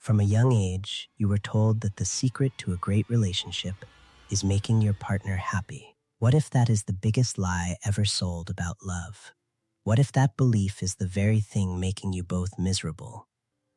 From a young age, you were told that the secret to a great relationship is making your partner happy. What if that is the biggest lie ever sold about love? What if that belief is the very thing making you both miserable?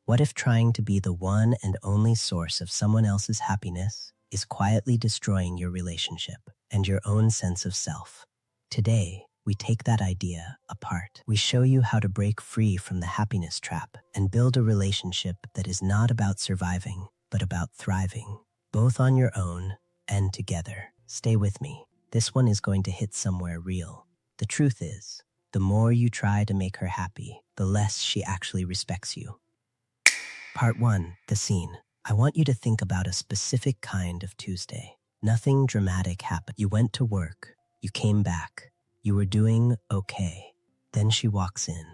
What if trying to be the one and only source of someone else's happiness is quietly destroying your relationship and your own sense of self? Today, we take that idea apart. We show you how to break free from the happiness trap and build a relationship that is not about surviving, but about thriving, both on your own and together. Stay with me. This one is going to hit somewhere real. The truth is, the more you try to make her happy, the less she actually respects you. Part 1, the scene. I want you to think about a specific kind of Tuesday. Nothing dramatic happened. You went to work. You came back. You were doing okay. Then she walks in.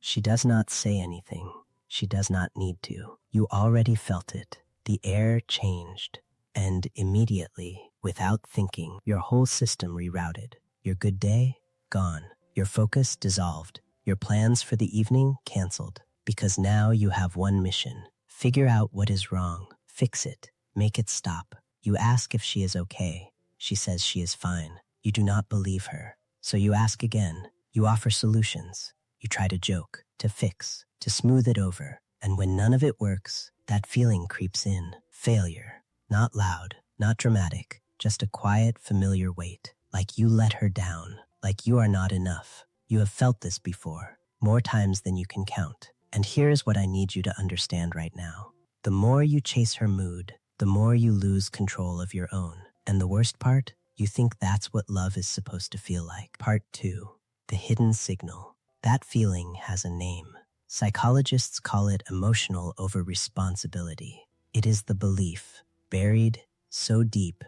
She does not say anything. She does not need to. You already felt it. The air changed. And immediately, without thinking, your whole system rerouted. Your good day, gone. Your focus dissolved. Your plans for the evening canceled. Because now you have one mission. Figure out what is wrong. Fix it. Make it stop. You ask if she is okay. She says she is fine. You do not believe her. So you ask again. You offer solutions. You try to joke, to fix, to smooth it over. And when none of it works, that feeling creeps in. Failure. Not loud, not dramatic, just a quiet, familiar weight. Like you let her down. Like you are not enough. You have felt this before, more times than you can count. And here's what I need you to understand right now. The more you chase her mood, the more you lose control of your own. And the worst part? You think that's what love is supposed to feel like. Part 2, the hidden signal. That feeling has a name. Psychologists call it emotional over-responsibility. It is the belief, buried so deep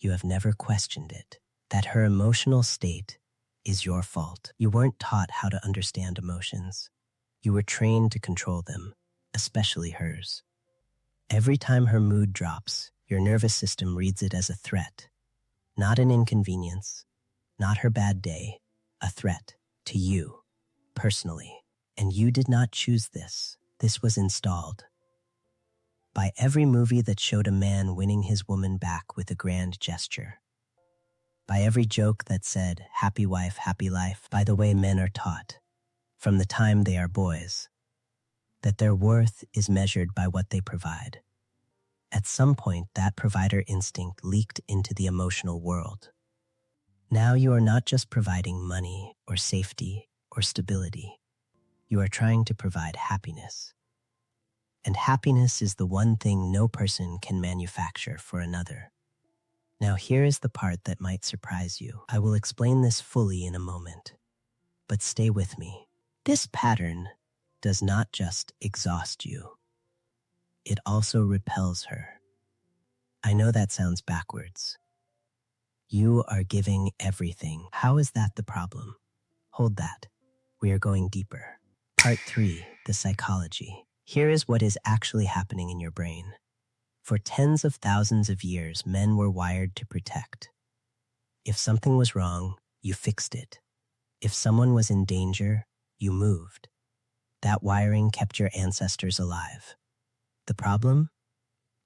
you have never questioned it, that her emotional state is your fault. You weren't taught how to understand emotions. You were trained to control them, especially hers. Every time her mood drops, your nervous system reads it as a threat. Not an inconvenience, not her bad day, a threat to you, personally. And you did not choose this. This was installed. By every movie that showed a man winning his woman back with a grand gesture. By every joke that said, happy wife, happy life. By the way men are taught, from the time they are boys, that their worth is measured by what they provide. At some point, that provider instinct leaked into the emotional world. Now you are not just providing money or safety or stability. You are trying to provide happiness. And happiness is the one thing no person can manufacture for another. Now here is the part that might surprise you. I will explain this fully in a moment. But stay with me. This pattern does not just exhaust you. It also repels her. I know that sounds backwards. You are giving everything. How is that the problem? Hold that. We are going deeper. Part 3, the psychology. Here is what is actually happening in your brain. For tens of thousands of years, men were wired to protect. If something was wrong, you fixed it. If someone was in danger, you moved. That wiring kept your ancestors alive. The problem?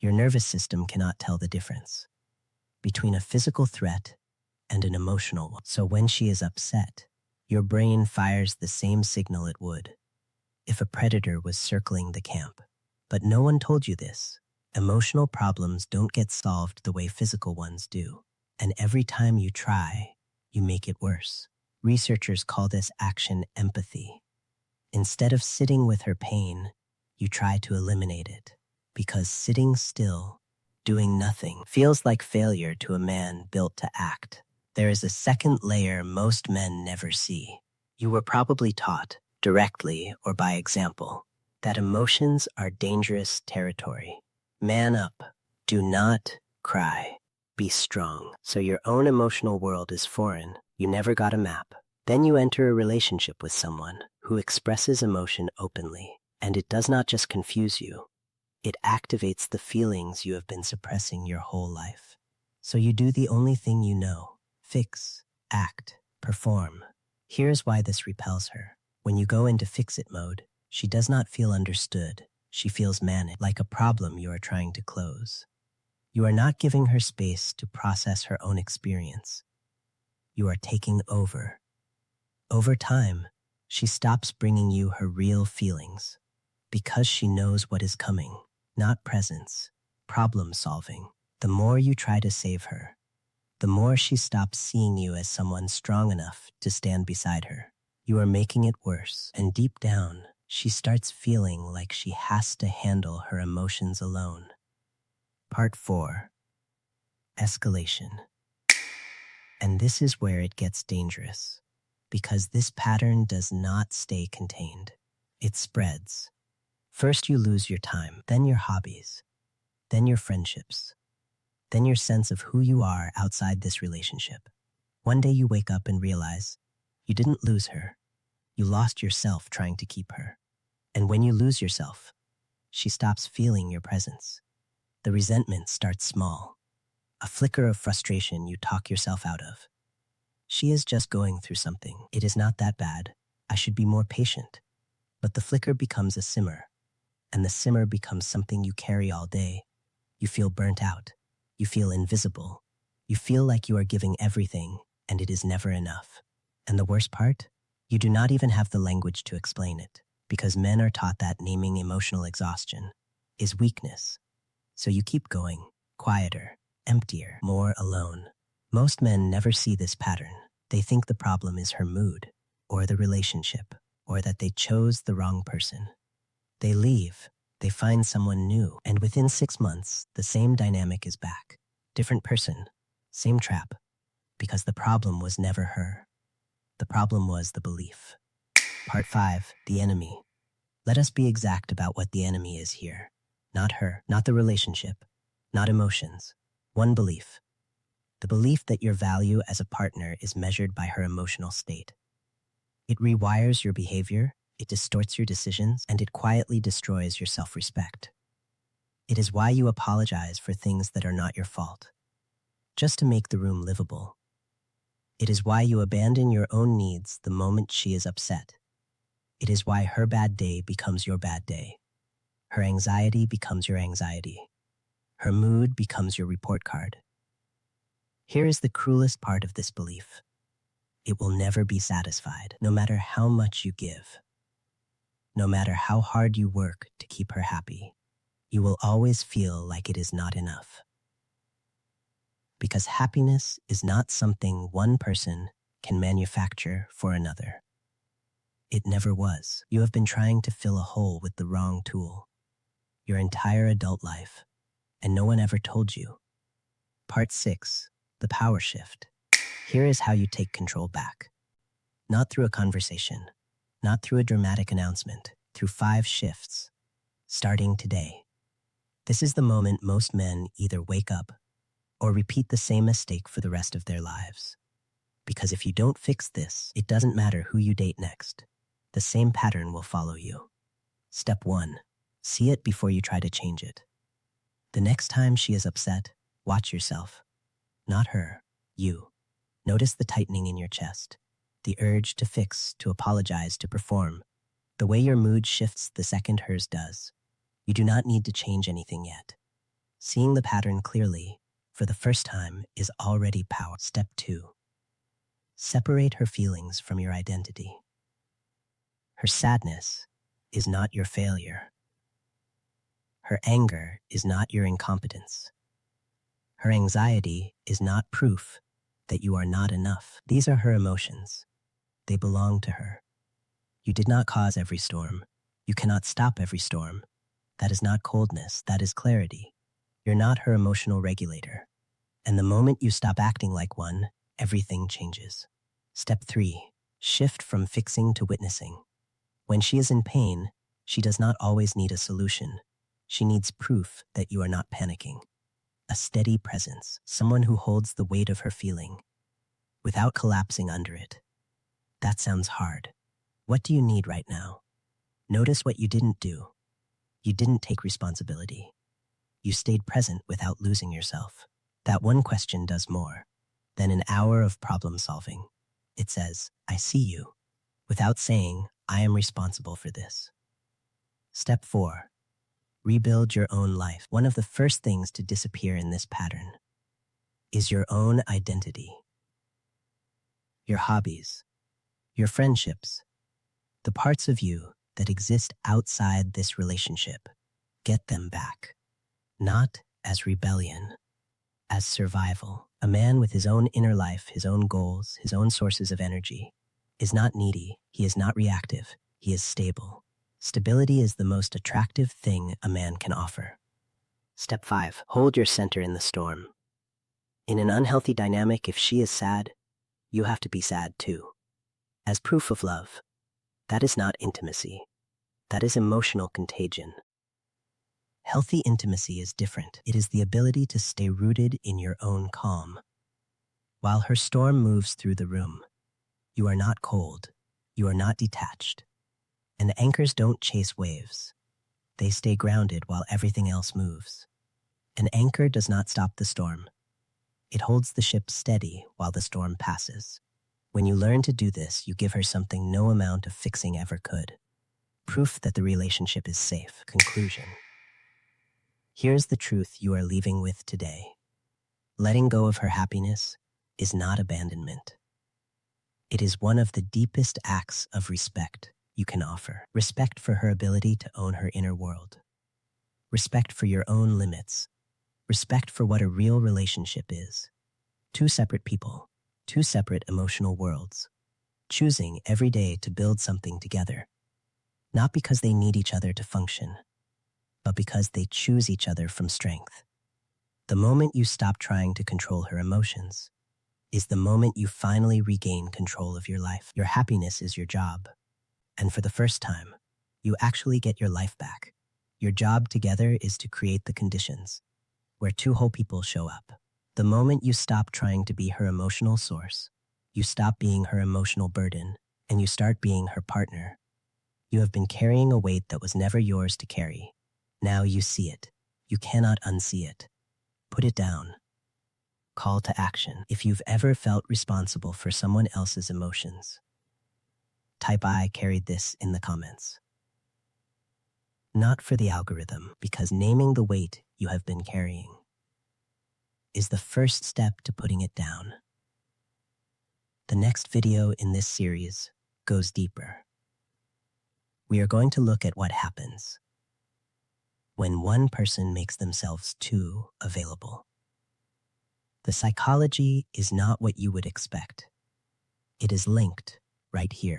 Your nervous system cannot tell the difference between a physical threat and an emotional one. So when she is upset, your brain fires the same signal it would if a predator was circling the camp. But no one told you this. Emotional problems don't get solved the way physical ones do. And every time you try, you make it worse. Researchers call this action empathy. Instead of sitting with her pain, you try to eliminate it. Because sitting still, doing nothing, feels like failure to a man built to act. There is a second layer most men never see. You were probably taught, directly or by example, that emotions are dangerous territory. Man up. Do not cry. Be strong. So your own emotional world is foreign. You never got a map. Then you enter a relationship with someone who expresses emotion openly. And it does not just confuse you. It activates the feelings you have been suppressing your whole life. So you do the only thing you know. Fix, act, perform. Here's why this repels her. When you go into fix-it mode, she does not feel understood. She feels managed, like a problem you are trying to close. You are not giving her space to process her own experience. You are taking over. Over time, she stops bringing you her real feelings because she knows what is coming, not presence, problem solving. The more you try to save her, the more she stops seeing you as someone strong enough to stand beside her. You are making it worse, and deep down, she starts feeling like she has to handle her emotions alone. Part 4. Escalation. And this is where it gets dangerous, because this pattern does not stay contained. It spreads. First you lose your time, then your hobbies, then your friendships, then your sense of who you are outside this relationship. One day you wake up and realize you didn't lose her. You lost yourself trying to keep her. And when you lose yourself, she stops feeling your presence. The resentment starts small, a flicker of frustration you talk yourself out of. She is just going through something. It is not that bad. I should be more patient. But the flicker becomes a simmer, and the simmer becomes something you carry all day. You feel burnt out. You feel invisible. You feel like you are giving everything, and it is never enough. And the worst part? You do not even have the language to explain it, because men are taught that naming emotional exhaustion is weakness. So you keep going, quieter, emptier, more alone. Most men never see this pattern. They think the problem is her mood, or the relationship, or that they chose the wrong person. They leave, they find someone new, and within 6 months, the same dynamic is back. Different person, same trap, because the problem was never her. The problem was the belief. Part 5, the enemy. Let us be exact about what the enemy is here. Not her, not the relationship, not emotions. One belief. The belief that your value as a partner is measured by her emotional state. It rewires your behavior, it distorts your decisions, and it quietly destroys your self-respect. It is why you apologize for things that are not your fault, just to make the room livable. It is why you abandon your own needs the moment she is upset. It is why her bad day becomes your bad day. Her anxiety becomes your anxiety. Her mood becomes your report card. Here is the cruelest part of this belief. It will never be satisfied, no matter how much you give. No matter how hard you work to keep her happy, you will always feel like it is not enough. Because happiness is not something one person can manufacture for another. It never was. You have been trying to fill a hole with the wrong tool your entire adult life, and no one ever told you. Part 6, the power shift. Here is how you take control back. Not through a conversation, not through a dramatic announcement, through 5 shifts, starting today. This is the moment most men either wake up or repeat the same mistake for the rest of their lives. Because if you don't fix this, it doesn't matter who you date next. The same pattern will follow you. Step 1. See it before you try to change it. The next time she is upset, watch yourself. Not her, you. Notice the tightening in your chest, the urge to fix, to apologize, to perform, the way your mood shifts the second hers does. You do not need to change anything yet. Seeing the pattern clearly, for the first time, is already power. Step 2. Separate her feelings from your identity. Her sadness is not your failure. Her anger is not your incompetence. Her anxiety is not proof that you are not enough. These are her emotions. They belong to her. You did not cause every storm. You cannot stop every storm. That is not coldness, that is clarity. You're not her emotional regulator. And the moment you stop acting like one, everything changes. Step 3. Shift from fixing to witnessing. When she is in pain, she does not always need a solution. She needs proof that you are not panicking. A steady presence, someone who holds the weight of her feeling without collapsing under it. That sounds hard. What do you need right now? Notice what you didn't do. You didn't take responsibility. You stayed present without losing yourself. That one question does more than an hour of problem solving. It says, I see you, without saying, I am responsible for this. Step 4. rebuild your own life. One of the first things to disappear in this pattern is your own identity, your hobbies, your friendships, the parts of you that exist outside this relationship. Get them back, not as rebellion, as survival. A man with his own inner life, his own goals, his own sources of energy, is not needy, he is not reactive, he is stable. Stability is the most attractive thing a man can offer. Step 5. Hold your center in the storm. In an unhealthy dynamic, if she is sad, you have to be sad too. As proof of love, that is not intimacy. That is emotional contagion. Healthy intimacy is different. It is the ability to stay rooted in your own calm. While her storm moves through the room, you are not cold. You are not detached. And anchors don't chase waves. They stay grounded while everything else moves. An anchor does not stop the storm. It holds the ship steady while the storm passes. When you learn to do this, you give her something no amount of fixing ever could. Proof that the relationship is safe. Conclusion. Here's the truth you are leaving with today. Letting go of her happiness is not abandonment. It is one of the deepest acts of respect you can offer. Respect for her ability to own her inner world. Respect for your own limits. Respect for what a real relationship is. Two separate people, two separate emotional worlds, choosing every day to build something together. Not because they need each other to function, but because they choose each other from strength. The moment you stop trying to control her emotions is the moment you finally regain control of your life. Your happiness is your job. And for the first time, you actually get your life back. Your job together is to create the conditions where two whole people show up. The moment you stop trying to be her emotional source, you stop being her emotional burden, and you start being her partner. You have been carrying a weight that was never yours to carry. Now you see it. You cannot unsee it. Put it down. Call to action. If you've ever felt responsible for someone else's emotions, type I carried this in the comments. Not for the algorithm, because naming the weight you have been carrying is the first step to putting it down. The next video in this series goes deeper. We are going to look at what happens when one person makes themselves too available. The psychology is not what you would expect. It is linked right here.